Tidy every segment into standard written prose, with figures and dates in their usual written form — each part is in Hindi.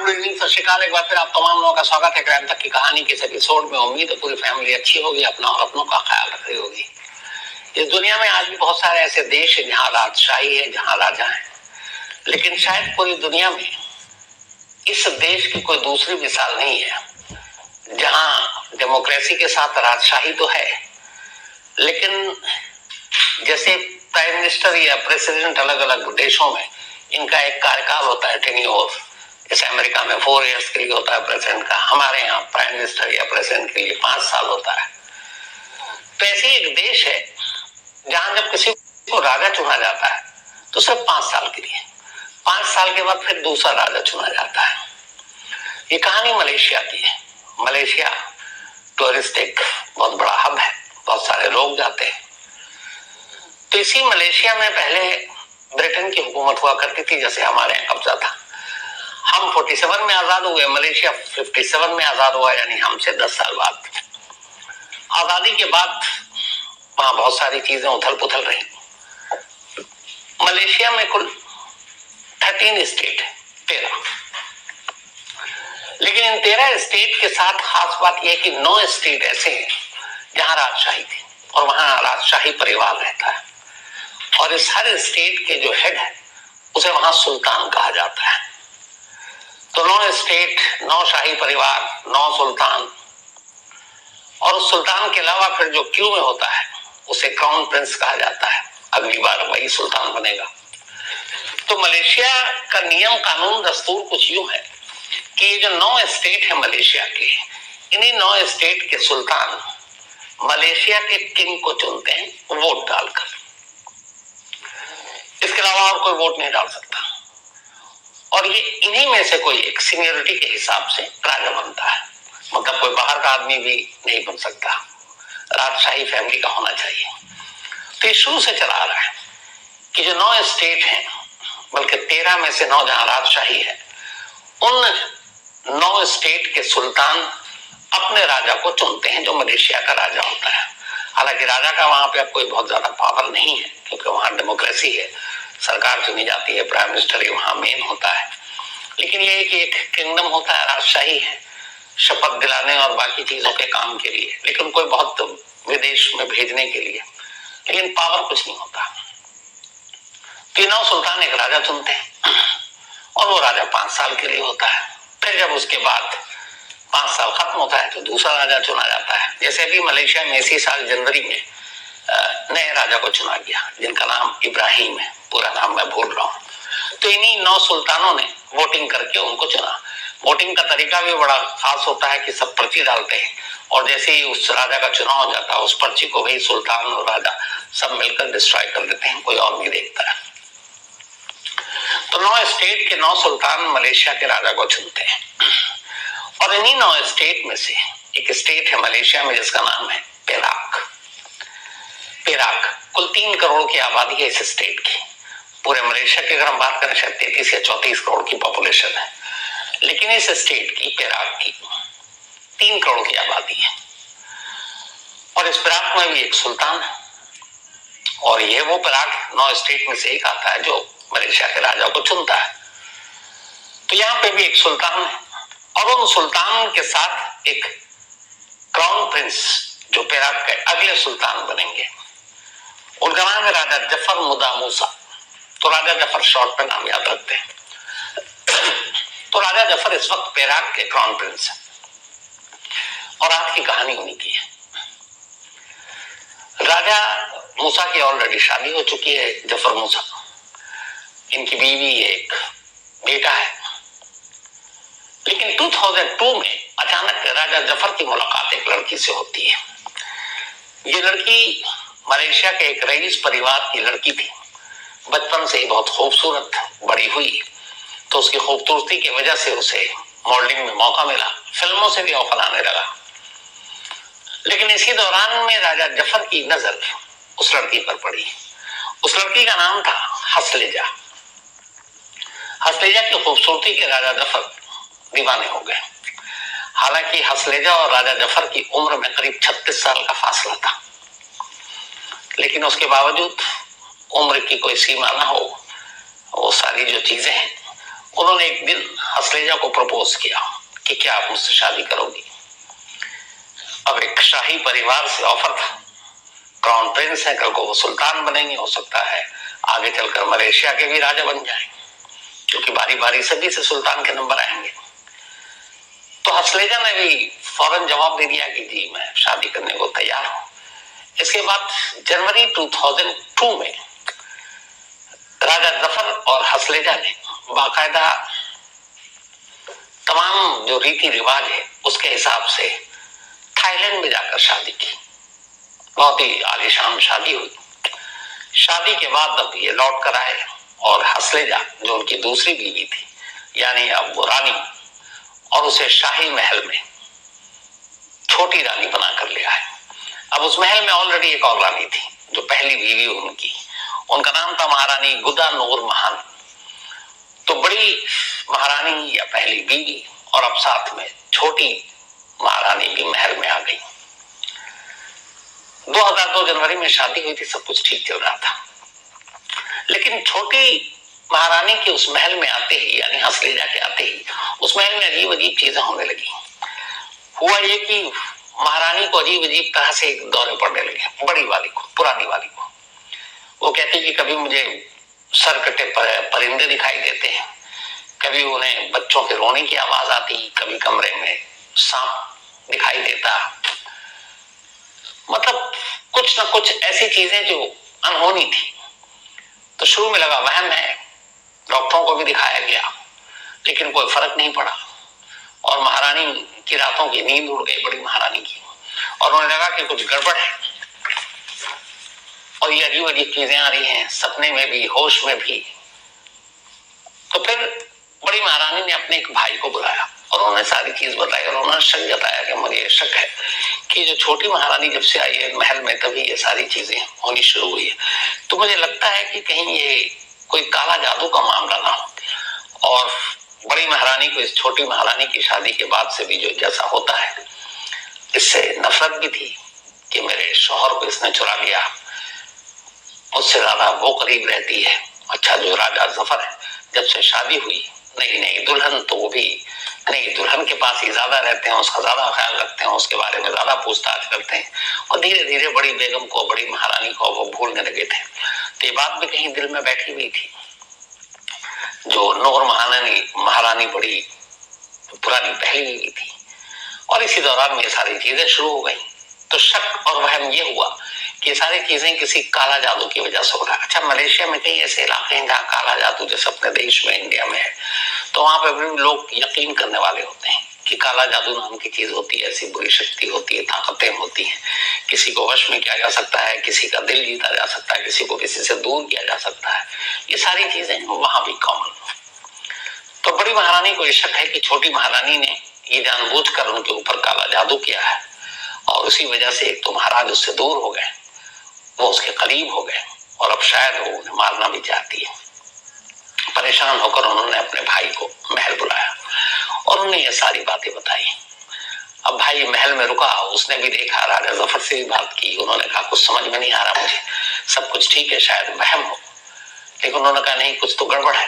गुड इवनिंग, सत श्रीकाल। एक बार फिर आप तमाम लोगों का स्वागत है क्राइम तक की कहानी के इस एपिसोड में। उम्मीद है पूरी फैमिली अच्छी होगी, अपना और अपनों का ख्याल रख रही होगी। इस दुनिया में आज भी बहुत सारे ऐसे देश हैं जहां राजशाही है, जहां राजा है, लेकिन शायद पूरी दुनिया में इस देश की कोई दूसरी मिसाल नहीं है जहां डेमोक्रेसी के साथ राजशाही तो है, लेकिन जैसे प्राइम मिनिस्टर या प्रेसिडेंट अलग अलग देशों में इनका एक कार्यकाल होता है, टेन्योर। जैसे अमेरिका में 4 इयर्स के लिए होता है प्रेसिडेंट का, हमारे यहाँ प्राइम मिनिस्टर या प्रेसिडेंट के लिए 5 साल होता है। तो ऐसे एक देश है जहां जब किसी को राजा चुना जाता है तो सिर्फ 5 साल के लिए, 5 साल के बाद फिर दूसरा राजा चुना जाता है। ये कहानी मलेशिया की है। मलेशिया टूरिस्ट एक बहुत बड़ा हब है, बहुत सारे लोग जाते हैं। तो इसी मलेशिया में पहले ब्रिटेन की हुकूमत हुआ करती थी, जैसे हमारे यहाँ कब्जा था। हम 47 में आजाद हुए, मलेशिया 57 में आजाद हुआ, यानी हमसे 10 साल बाद। आजादी के बाद वहां बहुत सारी चीजें उथल पुथल रही। मलेशिया में कुल 13 स्टेट है, 13। लेकिन इन 13 स्टेट के साथ खास बात यह कि 9 स्टेट ऐसे हैं जहां राजशाही थी और वहां राजशाही परिवार रहता है। और इस हर स्टेट के जो हेड है उसे वहां सुल्तान कहा जाता है। तो 9 स्टेट, 9 शाही परिवार, 9 सुल्तान, और उस सुल्तान के अलावा फिर जो क्यू में होता है उसे क्राउन प्रिंस कहा जाता है। अगली बार वही सुल्तान बनेगा। तो मलेशिया का नियम कानून दस्तूर कुछ यूं है कि ये जो 9 स्टेट है मलेशिया के, इन्हीं 9 स्टेट के सुल्तान मलेशिया के किंग को चुनते हैं वोट डालकर। इसके अलावा और कोई वोट नहीं डाल सकता। और ये इन्हीं में से कोई एक सीनियरिटी के हिसाब से राजा बनता है। मतलब कोई बाहर का आदमी भी नहीं बन सकता, राजशाही फैमिली का होना चाहिए। तो ये शुरू से चला आ रहा है कि जो 9 स्टेट हैं, बल्कि 13 में से 9 जहां राजशाही है, उन 9 स्टेट के सुल्तान अपने राजा को चुनते हैं, जो मलेशिया का राजा होता है। हालांकि राजा का वहां पे अब कोई बहुत ज्यादा पावर नहीं है, क्योंकि वहां डेमोक्रेसी है, सरकार चुनी जाती है, प्राइम मिनिस्टर ही वहां मेन होता है। लेकिन ये है कि एक किंगडम होता है, राजशाही है, शपथ दिलाने और बाकी चीजों के काम के लिए, लेकिन कोई बहुत विदेश में भेजने के लिए, लेकिन पावर कुछ नहीं होता। तीनों सुल्तान एक राजा चुनते हैं और वो राजा 5 साल के लिए होता है। फिर जब उसके बाद 5 साल खत्म होता है तो दूसरा राजा चुना जाता है। जैसे अभी मलेशिया में इसी साल जनवरी में नए राजा को चुना गया, जिनका नाम इब्राहिम है, पूरा नाम मैं भूल रहा हूँ। तो इन्हीं 9 सुल्तानों ने वोटिंग करके उनको चुना। वोटिंग का तरीका भी बड़ा खास होता है कि सब पर्ची डालते हैं और जैसे ही उस राजा का चुनाव हो जाता है, उस पर्ची को वही सुल्तान और राजा सब मिलकर डिस्ट्रॉय कर देते हैं, कोई और नहीं देखता है। तो 9 स्टेट के 9 सुल्तान मलेशिया के राजा को चुनते हैं। और इन्हीं 9 स्टेट में से एक स्टेट है मलेशिया में जिसका नाम है पेराक। पेराक कुल 3 करोड़ की आबादी है इस स्टेट की। पूरे मलेशिया की अगर हम बात करें शायद 33 या 34 करोड़ की पॉपुलेशन है, लेकिन इस स्टेट की, पेराक की 3 करोड़ की आबादी है। और इस पेराक में भी एक सुल्तान है, और ये वो पेराक 9 स्टेट में से एक आता है जो मलेशिया के राजा को चुनता है। तो यहाँ पे भी एक सुल्तान है और उन सुल्तान के साथ एक क्राउन प्रिंस जो पेराक के अगले सुल्तान बनेंगे, उनका नाम है राजा जफर मुदा मूसा। तो राजा जफर शॉर्ट पे नाम याद रखते हैं। तो राजा जफर इस वक्त पेराक के क्राउन प्रिंस है और आज की कहानी उन्हीं की है। राजा मूसा की ऑलरेडी शादी हो चुकी है, जफर मूसा, इनकी बीवी, एक बेटा है। लेकिन 2002 में अचानक राजा जफर की मुलाकात एक लड़की से होती है। ये लड़की मलेशिया के एक रईस परिवार की लड़की थी। बचपन से ही बहुत खूबसूरत बड़ी हुई, तो उसकी खूबसूरती की वजह से उसे मॉडलिंग में मौका मिला, फिल्मों से भी ऑफर आने लगा। लेकिन इसी दौरान में राजा जफर की नजर उस लड़की पर पड़ी। उस लड़की का नाम था हसलेजा। हसलेजा की खूबसूरती के राजा जफर दीवाने हो गए। हालांकि हसलेजा और राजा जफर की उम्र में करीब 36 साल का फासला था, लेकिन उसके बावजूद उम्र की कोई सीमा ना हो, वो सारी जो चीजें हैं उन्होंने एक दिन हसलेजा को प्रपोज किया कि क्या आप मुझसे शादी करोगी। अब एक शाही परिवार से ऑफर था, क्राउन प्रिंस है, कल को वो सुल्तान बनेंगे, हो सकता है आगे चलकर मलेशिया के भी राजा बन जाएं, क्योंकि बारी बारी सभी से सुल्तान के नंबर आएंगे। तो हसलेजा ने भी फौरन जवाब दे दिया कि जी मैं शादी करने को तैयार हूं। इसके बाद जनवरी 2002 में राजा जफर और हसलेजा ने बाकायदा तमाम जो रीति रिवाज है उसके हिसाब से थाईलैंड में जाकर शादी की। बहुत ही आलीशान शादी हुई। शादी के बाद अब ये लौट कर आए और हसलेजा जो उनकी दूसरी बीवी थी, यानी अब वो रानी, और उसे शाही महल में छोटी रानी बनाकर ले आए। अब उस महल में ऑलरेडी एक और रानी थी जो पहली बीवी उनकी, उनका नाम था महारानी गुदा नूर महान। तो बड़ी महारानी या पहली बीवी और अब साथ में छोटी महारानी भी महल में आ गई। 2002 जनवरी में शादी हुई थी, सब कुछ ठीक चल रहा था। लेकिन छोटी महारानी के उस महल में आते ही, यानी हसलेजा के आते ही, उस महल में अजीब अजीब चीजें होने लगी। हुआ ये कि महारानी को अजीब अजीब तरह से दौरे पड़ने लगे, बड़ी वाली को, पुरानी वाली को। वो कहती कि कभी मुझे सरकटे परिंदे दिखाई देते हैं, कभी उन्हें बच्चों के रोने की आवाज आती, कभी कमरे में सांप दिखाई देता। मतलब कुछ ना कुछ ऐसी चीजें जो अनहोनी थी। तो शुरू में लगा वहम है, डॉक्टरों को भी दिखाया गया, लेकिन कोई फर्क नहीं पड़ा और महारानी की रातों की नींद उड़ गई, बड़ी महारानी की, और उन्हें लगा कि कुछ गड़बड़ है और ये अजीब अजीब चीजें आ रही हैं, सपने में भी, होश में भी। तो फिर बड़ी महारानी ने अपने एक भाई को बुलाया और उन्होंने सारी चीज बताई और उन्होंने शक जताया कि मुझे शक है कि जो छोटी महारानी जब से आई है महल में तभी ये सारी चीजें होनी शुरू हुई है। तो मुझे लगता है कि कहीं ये कोई काला जादू का मामला ना हो। और बड़ी महारानी को इस छोटी महारानी की शादी के बाद से भी जो जैसा होता है, इससे नफरत भी थी कि मेरे शौहर को इसने चुरा लिया, मुझसे ज्यादा वो करीब रहती है। अच्छा, जो राजा जफर है, जब से शादी हुई नई नई दुल्हन, तो वो भी नई दुल्हन के पास ही ज्यादा रहते हैं, उसका ज्यादा ख्याल रखते हैं, उसके बारे में ज्यादा पूछताछ करते हैं। और धीरे धीरे बड़ी बेगम को, बड़ी महारानी को वो भूलने लगे थे। तो ये बात भी कहीं दिल में बैठी हुई थी। जो नूर महारानी बड़ी पुरानी पहली बीवी थी और इसी दौरान में सारी चीजें शुरू हो गई। तो शक और वहम ये हुआ कि सारी चीजें किसी काला जादू की वजह से हो रहा है। अच्छा, मलेशिया में कई ऐसे इलाके हैं जहाँ काला जादू जैसे अपने देश में, इंडिया में है, तो वहां पर भी लोग यकीन करने वाले होते हैं कि काला जादू नाम की चीज होती है, ऐसी बुरी शक्ति होती है, ताकतें होती हैं, किसी को वश में किया जा सकता है, किसी का दिल जीता जा सकता है, किसी को किसी से दूर किया जा सकता है। ये सारी चीजें वहां भी कॉमन। तो बड़ी महारानी को शक है कि छोटी महारानी ने ये जानबूझकर उनके ऊपर काला जादू किया है और उसी वजह से एक तो महाराज उससे दूर हो गए, वो उसके करीब हो गए और अब शायद वो उन्हें मारना भी चाहती है। परेशान होकर उन्होंने अपने भाई को महल बुलाया और उन्हें ये सारी बातें बताई। अब भाई महल में रुका, उसने भी देखा, राजा जफर से भी बात की। उन्होंने कहा कुछ समझ में नहीं आ रहा मुझे, सब कुछ ठीक है, शायद वहम हो। लेकिन उन्होंने कहा नहीं, कुछ तो गड़बड़ है।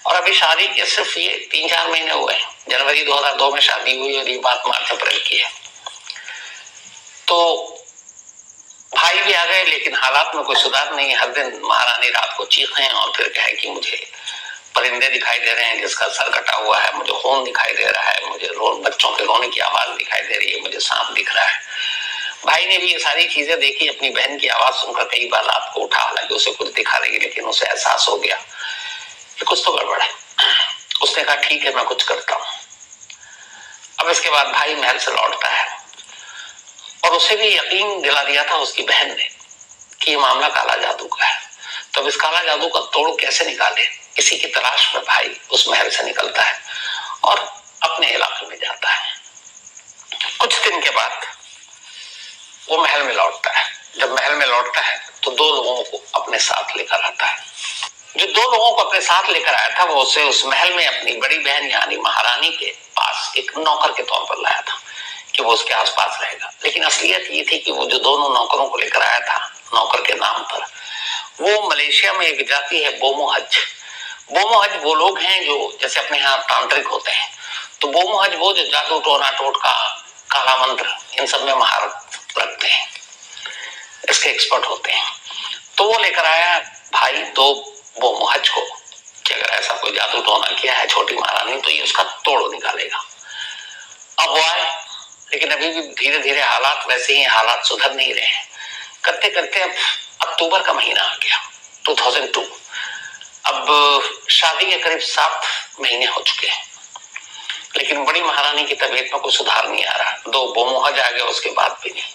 और अभी शादी के सिर्फ ये 3-4 महीने हुए, जनवरी 2002 में शादी हुई और ये बात मार्च अप्रैल की है। तो भाई भी आ गए, लेकिन हालात में कोई सुधार नहीं। हर दिन महारानी रात को चीखें और फिर कहे कि मुझे परिंदे दिखाई दे रहे हैं जिसका सर कटा हुआ है, मुझे खून दिखाई दे रहा है, मुझे बच्चों के रोने की आवाज दिखाई दे रही है, मुझे सांप दिख रहा है। भाई ने भी ये सारी चीजें देखी। अपनी बहन की आवाज सुनकर कई बार रात को उठा, हालांकि उसे कुछ दिखा रही, लेकिन उसे एहसास हो गया कि कुछ तो गड़बड़ है। उसने कहा ठीक है, मैं कुछ करता हूं। अब इसके बाद भाई महल से लौटता है और उसे भी यकीन दिला दिया था उसकी बहन ने कि ये मामला काला जादू का है। तब इस काला जादू का तोड़ कैसे निकाले, इसी की तलाश में भाई उस महल से निकलता है और अपने इलाके में जाता है। कुछ दिन के बाद वो महल में लौटता है। जब महल में लौटता है तो 2 लोगों को अपने साथ लेकर आता है। जो 2 लोगों को अपने साथ लेकर आया था, वो उसे उस महल में अपनी बड़ी बहन यानी महारानी के पास एक नौकर के तौर पर लाया था कि वो उसके आसपास रहेगा। लेकिन असलियत ये थी कि वो जो दोनों नौकरों को लेकर आया था, नौकर के नाम पर, वो मलेशिया में एक जाति है बोमो हज। बोमो हज वो लोग हैं जो जैसे अपने यहाँ तांत्रिक होते हैं, तो बोमो हज वो जो जादू टोना टोटका काला मंत्र इन सब में महारत रखते हैं, इसके एक्सपर्ट होते हैं। तो वो लेकर आया भाई दो बोमो हज को कि अगर ऐसा कोई जादू टोना किया है छोटी महारानी तो ये उसका तोड़ निकालेगा। अब वो आए, लेकिन अभी भी धीरे धीरे हालात वैसे ही, हालात सुधर नहीं रहे हैं। करते करते अब अक्टूबर का महीना आ गया 2002। अब शादी के करीब 7 महीने हो चुके हैं, लेकिन बड़ी महारानी की तबीयत में कोई सुधार नहीं आ रहा। 2 बोमो हज आ गए, उसके बाद भी नहीं।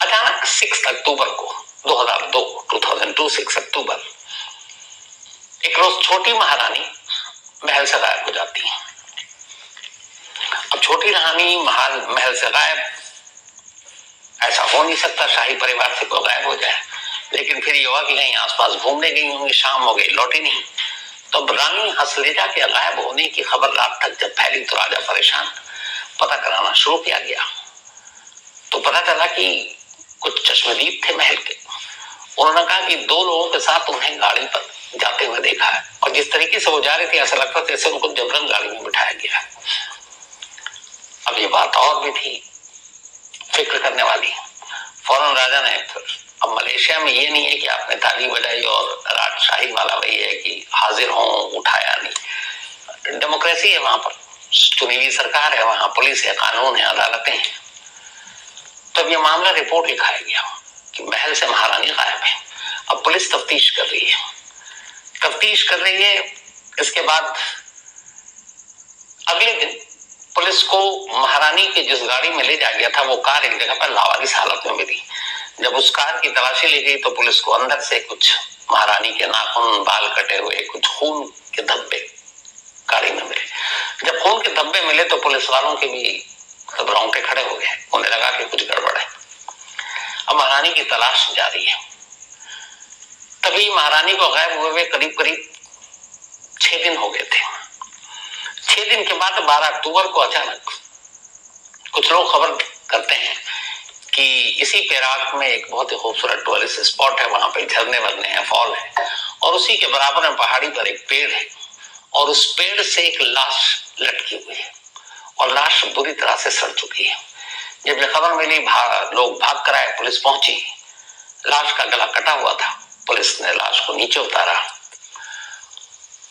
अचानक 6 अक्टूबर को 2002 6 अक्टूबर एक रोज छोटी महारानी महल से गायब हो जाती है। अब छोटी रानी महल से गायब, ऐसा हो नहीं सकता शाही परिवार से कोई गायब हो जाए, लेकिन फिर ये हुआ कि कहीं आसपास घूमने गई होंगी, शाम हो गई लौटी नहीं। तो रानी हसलेजा के गायब होने की खबर रात तक जब फैली तो राजा परेशान, पता कराना शुरू किया गया। तो पता चला कि कुछ चश्मदीद थे महल के, उन्होंने कहा कि 2 लोगों के साथ उन्हें गाड़ी पर जाते हुए देखा है, और जिस तरीके से वो जा रहे थे ऐसा लगता था जैसे उनको जबरन गाड़ी में बिठाया गया। अब ये बात और भी थी फिक्र करने वाली। फौरन राजा ने फिर, अब मलेशिया में ये नहीं है कि आपने ताली बजाई और राजशाही वाला वही है कि हाजिर हो, उठाया नहीं। डेमोक्रेसी है वहां पर, चुनी हुई सरकार है, वहां पुलिस है, कानून है, अदालतें हैं। तब ये मामला रिपोर्ट लिखाया गया कि महल से महारानी गायब है। अब पुलिस तफ्तीश कर रही है। इसके बाद अगले दिन पुलिस को महारानी के जिस गाड़ी में ले जाया गया था वो कार एक जगह पर लावारिस हालत में मिली। जब उस कार की तलाशी ली गई तो पुलिस को अंदर से कुछ महारानी के नाखून, बाल कटे हुए, कुछ खून के धब्बे गाड़ी में मिले। जब खून के धब्बे मिले तो पुलिस वालों के भी सब रोंगटे खड़े हो गए, उन्हें लगा कि कुछ गड़बड़ है। अब महारानी की तलाश जारी है। तभी महारानी को गायब हुए करीब करीब 6 दिन हो गए थे। 6 दिन के बाद 12 अक्टूबर को अचानक कुछ लोग खबर करते हैं कि इसी पेराक में एक बहुत ही खूबसूरत टूरिस्ट स्पॉट है, वहां पे झरने वरने हैं, फॉल है, और उसी के बराबर में पहाड़ी पर एक पेड़ है, और उस पेड़ से एक लाश लटकी हुई है, और लाश बुरी तरह से सड़ चुकी है। जब यह खबर मिली लोग भाग कर आए, पुलिस पहुंची, लाश का गला कटा हुआ था। पुलिस ने लाश को नीचे उतारा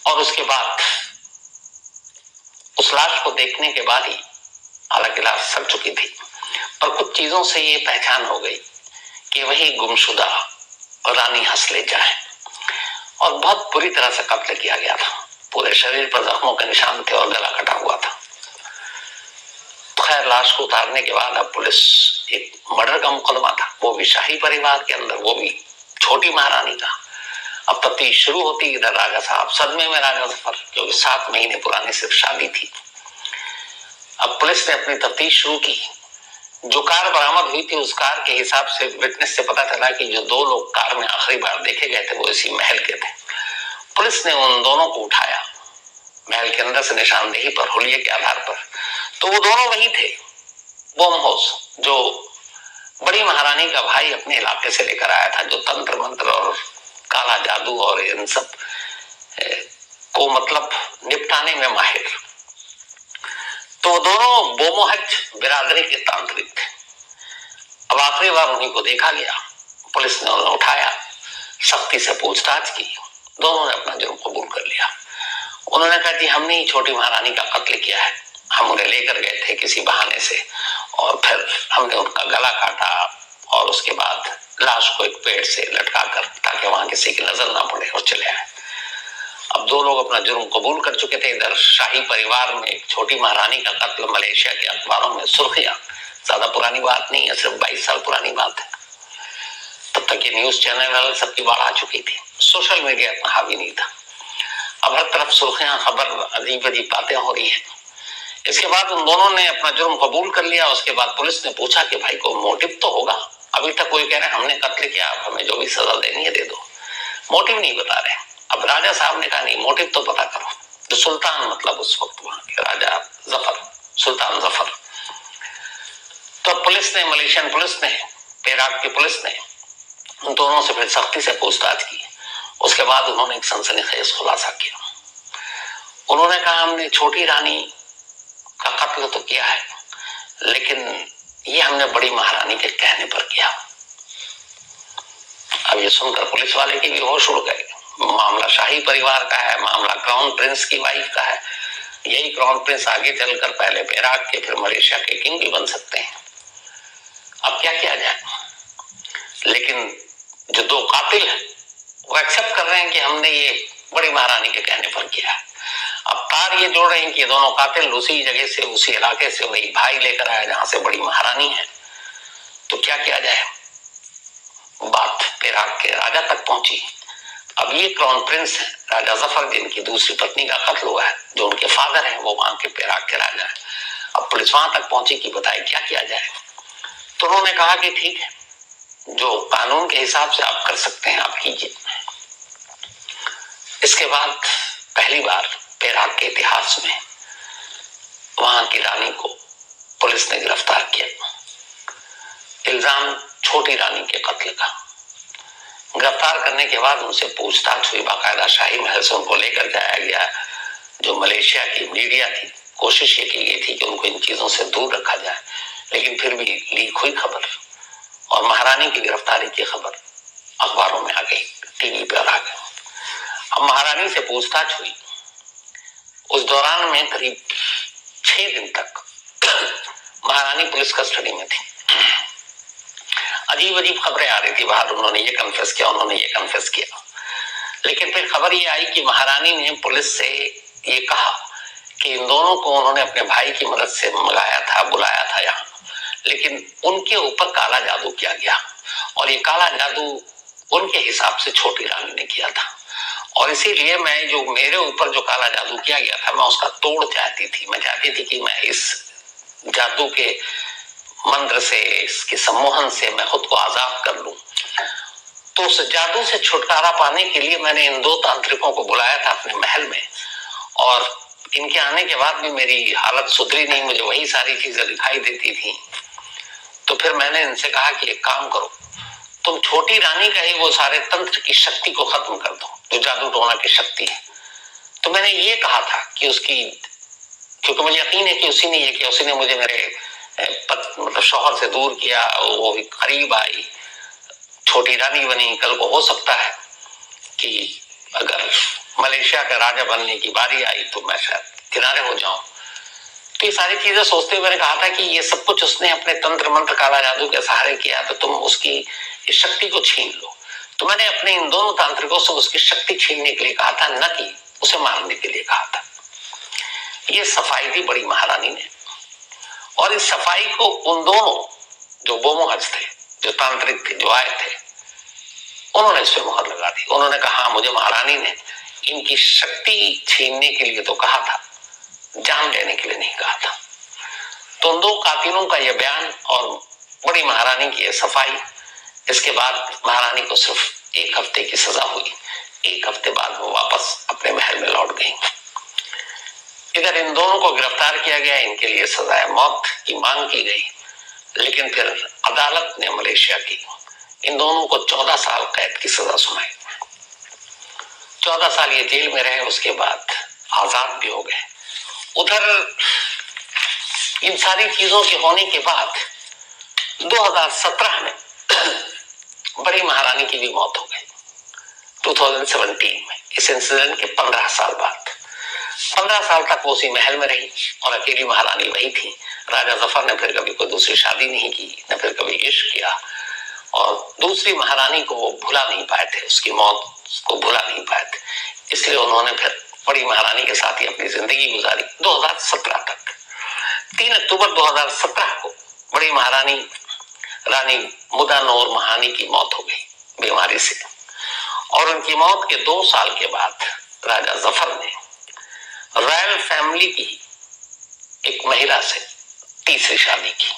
और उसके बाद उस लाश को देखने के बाद ही, हालांकि लाश सड़ चुकी थी, पर कुछ चीजों से ये पहचान हो गई कि वही गुमशुदा रानी हसलेजा है, और बहुत बुरी तरह से कत्ल किया गया था। पूरे शरीर पर जख्मों के निशान थे और गला कटा हुआ था। खैर, लाश को उतारने के बाद अब पुलिस, एक मर्डर का मुकदमा था, वो भी शाही परिवार के अंदर, वो भी छोटी महारानी का। अब तफ्तीश शुरू होती, इधर राजा साहब सदमे में, राजा जफर, क्योंकि 7 महीने पुरानी सिर्फ शादी थी। अब पुलिस ने अपनी तफ्तीश शुरू की। जो कार बरामद हुई थी उस कार के हिसाब से विटनेस से पता चला कि जो 2 लोग कार में आखिरी बार देखे गए थे वो इसी महल के थे। पुलिस ने उन दोनों को उठाया महल के अंदर से निशानदेही पर, हुलिये के आधार पर, तो वो दोनों वही थे बोमहोस, जो बड़ी महारानी का भाई अपने इलाके से लेकर आया था, जो तंत्र मंत्र और काला जादू और इन सब को मतलब निपटाने में माहिर। तो दोनों बोमो हज बिरादरी के तांत्रिक थे। अब आखिरी बार उन्हीं को देखा गया, पुलिस ने उन्हें उठाया, सख्ती से पूछताछ की, दोनों ने अपना जुर्म कबूल कर लिया। उन्होंने कहा कि हमने ही छोटी महारानी का कत्ल किया है, हम उन्हें लेकर गए थे किसी बहाने से, और फिर हमने उनका गला काटा और उसके बाद लाश को एक पेड़ से लटका कर, ताकि वहां किसी की नजर ना पड़े, और चले आए। अब 2 लोग अपना जुर्म कबूल कर चुके थे। इधर शाही परिवार में एक छोटी महारानी का कत्ल, मलेशिया के अखबारों में सुर्खियां, ज्यादा पुरानी बात नहीं है, सिर्फ 22 साल पुरानी बात है। तब तक ये न्यूज चैनल वाले सबकी बाढ़ आ चुकी थी, सोशल मीडिया इतना हावी नहीं था। अब हर तरफ सुर्खियां, खबर, अजीब अजीब बातें हो रही है। इसके बाद उन दोनों ने अपना जुर्म कबूल कर लिया। उसके बाद पुलिस ने पूछा कि भाई को मोटिव तो होगा, अभी तक कोई कह रहे हमने कत्ल किया, आप हमें जो भी सजा देनी है दे दो, मोटिव नहीं बता रहे। अब राजा साहब ने कहा नहीं, मोटिव तो पता करो। तो सुल्तान, मतलब उस वक्त वहां के राजा जफर, सुल्तान जफर। तो पुलिस ने, मलेशियन पुलिस ने, पेराक की पुलिस ने उन दोनों से फिर सख्ती से पूछताछ की। उसके बाद उन्होंने एक सनसनीखेज खुलासा किया। उन्होंने कहा हमने छोटी रानी का कत्ल तो किया है, लेकिन ये हमने बड़ी महारानी के कहने पर किया। अब ये सुनकर पुलिस वाले की भी होश उड़ गए। मामला शाही परिवार का है, मामला क्राउन प्रिंस की वाइफ का है। यही क्राउन प्रिंस आगे चलकर पहले इराक के फिर मलेशिया के किंग भी बन सकते हैं। अब क्या किया जाए? लेकिन जो दो कातिल हैं वो एक्सेप्ट कर रहे हैं कि हमने ये बड़ी महारानी के कहने पर किया है। अब तार ये जोड़ रहे हैं कि ये दोनों कातिल उसी जगह से, उसी इलाके से वही भाई लेकर आया जहां से बड़ी महारानी है। तो क्या किया जाए? बात इराक के राजा तक पहुंची। अब ये क्राउन प्रिंस है राजा जफर, जिनकी दूसरी पत्नी का कत्ल हुआ है, जो उनके फादर हैं, वो वहां के इराक के राजा है। अब पुलिस वहां तक पहुंची कि बताए क्या किया जाए। तो उन्होंने कहा कि ठीक है, जो कानून के हिसाब से आप कर सकते हैं आप कीजिए। इसके बाद पहली बार इराक के इतिहास में वहां की रानी को पुलिस ने गिरफ्तार किया, इल्जाम छोटी रानी के कत्ल का। गिरफ्तार करने के बाद उनसे पूछताछ हुई, बाकायदा शाही महल से उनको लेकर जाया गया। जो मलेशिया की मीडिया थी, कोशिश ये की गई थी कि उनको इन चीजों से दूर रखा जाए, लेकिन फिर भी लीक हुई खबर और महारानी की गिरफ्तारी की खबर अखबारों में आ गई, टीवी पर आ गई। अब महारानी से पूछताछ हुई। उस दौरान में करीब 6 दिन तक महारानी पुलिस कस्टडी में थी। अजीब अजीब खबरें आ रही थी बाहर, उन्होंने ये कन्फेस किया, उन्होंने ये कन्फेस किया। लेकिन फिर खबर ये आई कि महारानी ने पुलिस से ये कहा कि इन दोनों को उन्होंने अपने भाई की मदद से मंगाया था, बुलाया था यहाँ, लेकिन उनके ऊपर काला जादू किया गया और ये काला जादू उनके हिसाब से छोटी रानी ने किया था। और इसीलिए मैं जो मेरे ऊपर जो काला जादू किया गया था, मैं उसका तोड़ चाहती थी। मैं चाहती थी कि मैं इस जादू के मंत्र से, इसके सम्मोहन से मैं खुद को आजाद कर लूं। तो उस जादू से छुटकारा पाने के लिए मैंने इन 2 तांत्रिकों को बुलाया था अपने महल में, और इनके आने के बाद भी मेरी हालत सुधरी नहीं, मुझे वही सारी चीजें दिखाई देती थी। तो फिर मैंने इनसे कहा कि एक काम करो, तुम छोटी रानी का ही वो सारे तंत्र की शक्ति को खत्म कर दो, जो जादू टोना की शक्ति है। तो मैंने ये कहा था कि उसकी, क्योंकि मुझे यकीन है कि उसी ने ये किया, उसी ने मुझे मेरे मतलब शौहर से दूर किया, वो भी करीब आई, छोटी रानी बनी। कल को हो सकता है कि अगर मलेशिया का राजा बनने की बारी आई तो मैं शायद किनारे हो जाऊं। तो ये सारी चीजें सोचते हुए मैंने कहा था कि ये सब कुछ उसने अपने तंत्र मंत्र काला जादू के सहारे किया, तो तुम उसकी इस शक्ति को छीन लो। तो मैंने अपने इन दोनों तांत्रिकों से उसकी शक्ति छीनने के लिए कहा था, न कि उसे मारने के लिए कहा था। ये सफाई थी बड़ी महारानी ने, और इस सफाई को उन दोनों जो बोमोहज थे, जो तांत्रिक थे, जो आए थे, उन्होंने इस पे मुहर लगा दी। उन्होंने कहा मुझे महारानी ने इनकी शक्ति छीनने के लिए तो कहा था, जान लेने के लिए नहीं कहा था। तो उन 2 कातिलों का यह बयान और बड़ी महारानी की यह सफाई, इसके बाद महारानी को सिर्फ 1 हफ्ते की सजा हुई। 1 हफ्ते बाद वो वापस अपने महल में लौट गई। इधर इन दोनों को गिरफ्तार किया गया, इनके लिए सजाए मौत की मांग की गई, लेकिन फिर अदालत ने मलेशिया की इन दोनों को 14 साल कैद की सजा सुनाई। 14 साल ये जेल में रहे, उसके बाद आजाद भी हो गए। उधर इन सारी चीजों के होने के बाद 2017 में बड़ी महारानी की भी मौत हो गई, 2017 में। इस इंसिडेंट के 15 साल बाद 15 साल तक वो उसी महल में रही और अकेली महारानी वही थी। राजा जफर ने फिर कभी कोई दूसरी शादी नहीं की, न फिर कभी इश्क किया, और दूसरी महारानी को वो भुला नहीं पाए थे, उसकी मौत को भुला नहीं पाए थे। इसलिए उन्होंने फिर बड़ी महारानी के साथ ही अपनी जिंदगी गुजारी 2017 तक। 3 अक्टूबर 2017 को बड़ी महारानी रानी मुदा नूर महानी की मौत हो गई बीमारी से, और उनकी मौत के 2 साल के बाद राजा जफर ने रॉयल फैमिली की एक महिला से तीसरी शादी की,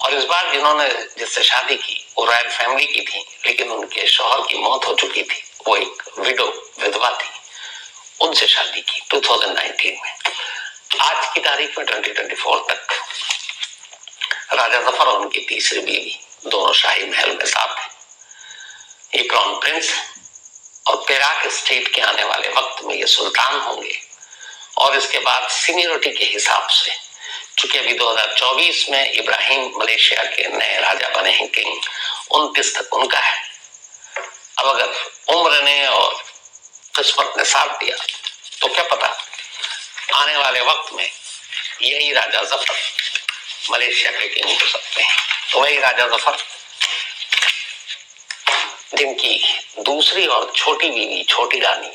और इस बार जिन्होंने जिससे शादी की वो रॉयल फैमिली की थी, लेकिन उनके शौहर की मौत हो चुकी थी, वो एक विधवा थी, उनसे शादी की 2019 में। आज की तारीख में 2024 तक राजा जफर और उनकी तीसरी बीवी दोनों शाही महल में साथ हैं। ये क्राउन प्रिंस और पेराक स्टेट के आने वाले वक्त में ये सुल्तान होंगे। और इसके बाद सीनियरिटी के हिसाब से, चूंकि अभी 2024 में इब्राहिम मलेशिया के नए राजा बने हैं किंग, 29 तक उनका है। अब अगर उम्र ने और किस्मत ने साथ दिया तो क्या पता आने वाले वक्त में यही राजा जफर मलेशिया के किंग हो सकते हैं। तो वही राजा जफर जिनकी दूसरी और छोटी बीवी छोटी रानी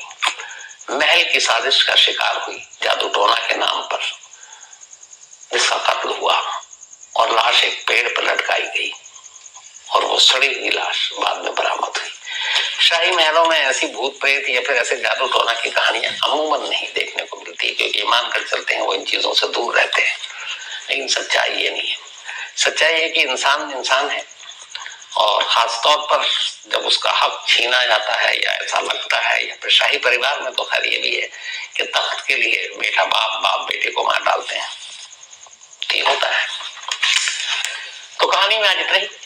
महल की साजिश का शिकार हुई जादू टोना के नाम पर, जिसका कत्ल हुआ और लाश एक पेड़ पर लटकाई गई और वो सड़ी हुई लाश बाद में बरामद हुई। शाही महलों में ऐसी भूत प्रेत या फिर ऐसे जादू टोना की कहानियां अमूमन नहीं देखने को मिलती, क्योंकि मान कर चलते हैं वो इन चीजों से दूर रहते हैं। लेकिन सच्चाई ये नहीं है। सच्चाई है कि इंसान इंसान है, और खासतौर पर जब उसका हक छीना जाता है या ऐसा लगता है, या फिर शाही परिवार में तो खैर ये भी है कि तख्त के लिए बेटा बाप बेटे को मार डालते हैं, ठीक होता है। तो कहानी में आज इतना ही।